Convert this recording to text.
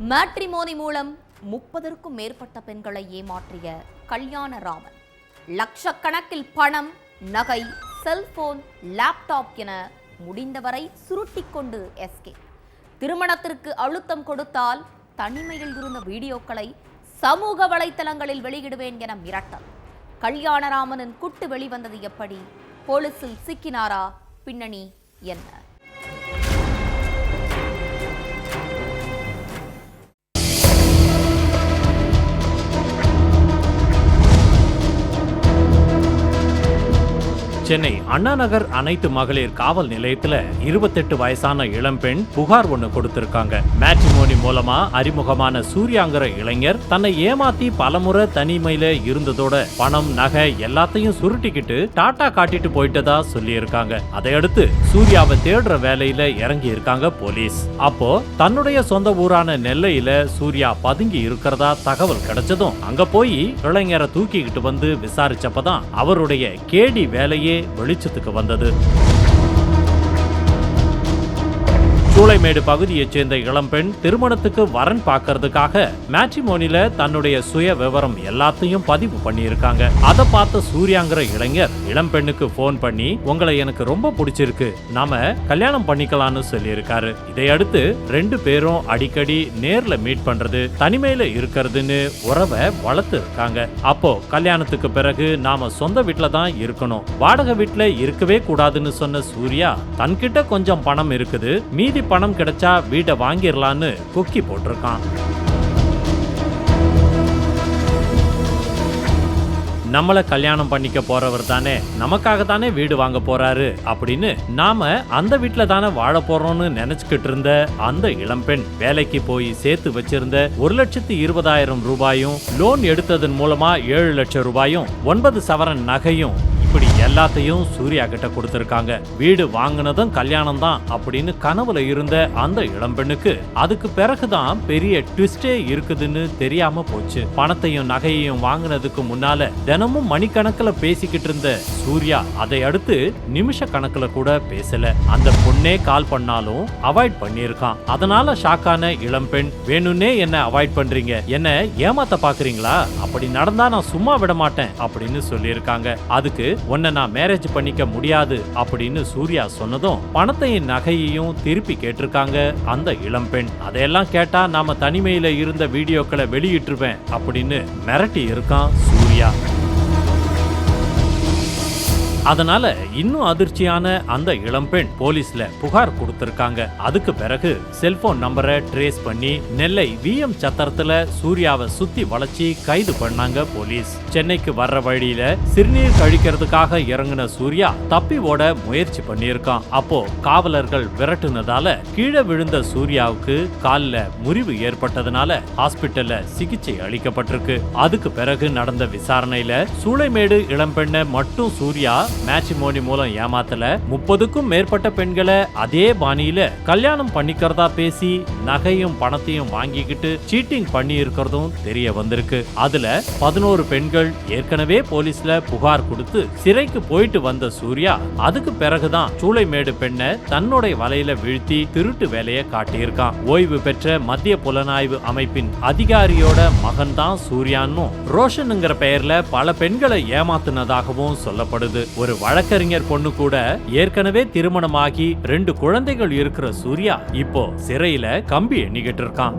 Matrimony மூலம் 30க்கும் மேற்பட்ட பெண்களை ஏமாற்றிய கல்யாணராமன். லட்சக்கணக்கில் பணம், நகை, செல்போன், லேப்டாப் என முடிந்தவரை சுருட்டிக்கொண்டு எஸ்கே. திருமணத்திற்கு அழுத்தம் கொடுத்தால் தனிமையில் இருந்த வீடியோக்களை சமூக வலைத்தளங்களில் வெளியிடுவேன் என மிரட்டல். கல்யாணராமனின் குட்டு வெளிவந்தது எப்படி? போலீசில் சிக்கினாரா? பின்னணி என்ன? சென்னை அண்ணா நகர் அனைத்து மகளிர் காவல் நிலையத்துல 28 வயசான இளம்பெண் புகார் ஒண்ணு கொடுத்திருக்காங்க. மேட்ரிமோனி மூலமா அறிமுகமான சூர்யாங்கிற இளைஞர் தன்னை ஏமாத்தி பலமுறை தனிமையில இருந்ததோட பணம், நகை எல்லாத்தையும் சுருட்டிக்கிட்டு டாட்டா காட்டிட்டு போயிட்டதா சொல்லி இருக்காங்க. அதையடுத்து சூர்யாவை தேடுற வேலையில இறங்கி இருக்காங்க போலீஸ். அப்போ தன்னுடைய சொந்த ஊரான நெல்லையில சூர்யா பதுங்கி இருக்கிறதா தகவல் கிடைச்சதும் அங்க போய் இளைஞரை தூக்கிக்கிட்டு வந்து விசாரிச்சப்பதான் அவருடைய கேடி வேலையே வெளிச்சத்துக்கு வந்தது. சூளைமேடு பகுதியைச் சேர்ந்த இளம்பெண் திருமணத்துக்கு வரன் பார்க்கறதுக்காக மேட்ரிமோனில தன்னுடைய சுய விவரம் எல்லாத்தையும் பதிவு பண்ணியிருக்காங்க. அதை பார்த்த சூர்யாங்கிற இளைஞர் இளம்பெண்ணுக்கு போன் பண்ணி, உங்களை எனக்கு ரொம்ப பிடிச்சிருக்கு, நாம கல்யாணம் பண்ணிக்கலாம்னு சொல்லியிருக்காரு. இதையடுத்து ரெண்டு பேரும் அடிக்கடி நேர்ல மீட் பண்றது, தனிமையில இருக்கிறதுன்னு உறவை வளர்த்து இருக்காங்க. அப்போ கல்யாணத்துக்கு பிறகு நாம சொந்த வீட்டுல தான் இருக்கணும், வாடகை வீட்டுல இருக்கவே கூடாதுன்னு சொன்ன சூர்யா தன்கிட்ட கொஞ்சம் பணம் இருக்குது, மீதி பணம் கிடைச்சா வீட்டை வாங்கிடலான்னு கொக்கி போட்டிருக்கான். நம்மள கல்யாணம் பண்ணிக்க போறவர் தானே, நமக்காக தானே வீடு வாங்க போறாரு அப்படின்னு நாம அந்த வீட்டுல தானே வாழ போறோம்னு நினைச்சுக்கிட்டு இருந்த அந்த இளம்பெண் வேலைக்கு போய் சேர்த்து வச்சிருந்த 1,20,000 ரூபாயும், லோன் எடுத்ததன் மூலமா 7 லட்சம் ரூபாயும், 9 சவரன் நகையும், இப்படி எல்லாத்தையும் சூர்யா கிட்ட கொடுத்திருக்காங்க. வீடு வாங்கினதும் கல்யாணம் தான் அப்படின்னு கனவுல இருந்த அந்த இளம்பெண்ணுக்கு அதுக்கு பிறகுதான் பெரிய ட்விஸ்டே இருக்குதுன்னு தெரியாம போச்சு. பணத்தையும் நகையையும் வாங்கினதுக்கு முன்னால தினமும் மணிக்கணக்கில் பேசிக்கிட்டு இருந்த சூர்யா அதை அடுத்து நிமிஷ கணக்குல கூட பேசல. அந்த பொண்ணே கால் பண்ணாலும் அவாய்ட் பண்ணியிருக்கான். அதனால ஷாக்கான இளம்பெண், வேணும்னே என்ன அவாய்ட் பண்றீங்க, என்ன ஏமாத்த பாக்குறீங்களா, அப்படி நடந்தா நான் சும்மா விட மாட்டேன் அப்படின்னு சொல்லியிருக்காங்க. அதுக்கு உன்னை நான் மேரேஜ் பண்ணிக்க முடியாது அப்படின்னு சூர்யா சொன்னதும் பணத்தையும் நகையையும் திருப்பி கேட்டிருக்காங்க அந்த இளம்பெண். அதையெல்லாம் கேட்டா நாம தனிமையில இருந்த வீடியோக்களை வெளியிட்டுருவேன் அப்படின்னு மிரட்டி இருக்கான் சூர்யா. அதனால இன்னும் அதிர்ச்சியான அந்த இளம்பெண் போலீஸ்ல புகார் கொடுத்திருக்காங்க. அதுக்கு பிறகு செல்போன் நம்பரை ட்ரேஸ் பண்ணி நெல்லை VM சத்திரத்துல சூர்யாவை சுத்தி வளைச்சி கைது பண்ணாங்க போலீஸ். சென்னைக்கு வர்ற வழியில சிறுநீர் கழிக்கிறதுக்காக இறங்கின சூர்யா தப்பி ஓட முயற்சி பண்ணியிருக்கான். அப்போ காவலர்கள் விரட்டுனதால கீழே விழுந்த சூர்யாவுக்கு கால்ல முறிவு ஏற்பட்டதுனால ஹாஸ்பிட்டல்ல சிகிச்சை அளிக்கப்பட்டிருக்கு. அதுக்கு பிறகு நடந்த விசாரணையில சூளைமேடு இளம்பெண்ணை மட்டும் சூர்யா மேட்ரிமோனி மூலம் ஏமாத்தல, 30க்கும் மேற்பட்ட பெண்களை அதே பாணியில கல்யாணம் பண்ணிக்கிறதா பேசி நகையும் பணத்தையும் வாங்கிக்கிட்டு சீட்டிங் பண்ணி இருக்கிறதும் தெரிய வந்திருக்கு. அதுல 11 பெண்கள் ஏற்கனவே போலீஸ்ல புகார் கொடுத்து சிறைக்கு போயிட்டு வந்த சூர்யா அதுக்கு பிறகுதான் சூளைமேடு பெண்ணை தன்னுடைய வலையில வீழ்த்தி திருட்டு வேலையை காட்டியிருக்கான். ஓய்வு பெற்ற மத்திய புலனாய்வு அமைப்பின் அதிகாரியோட மகன் தான் சூர்யான்னு ரோஷன்ங்கிற பெயர்ல பல பெண்களை ஏமாத்தினதாகவும் சொல்லப்படுது. ஒரு வழக்கறிஞர் பொண்ணு கூட ஏற்கனவே திருமணமாகி 2 குழந்தைகள் இருக்கிற சூர்யா இப்போ சிறையில கம்பி எண்ணிக்கிட்டு இருக்கான்.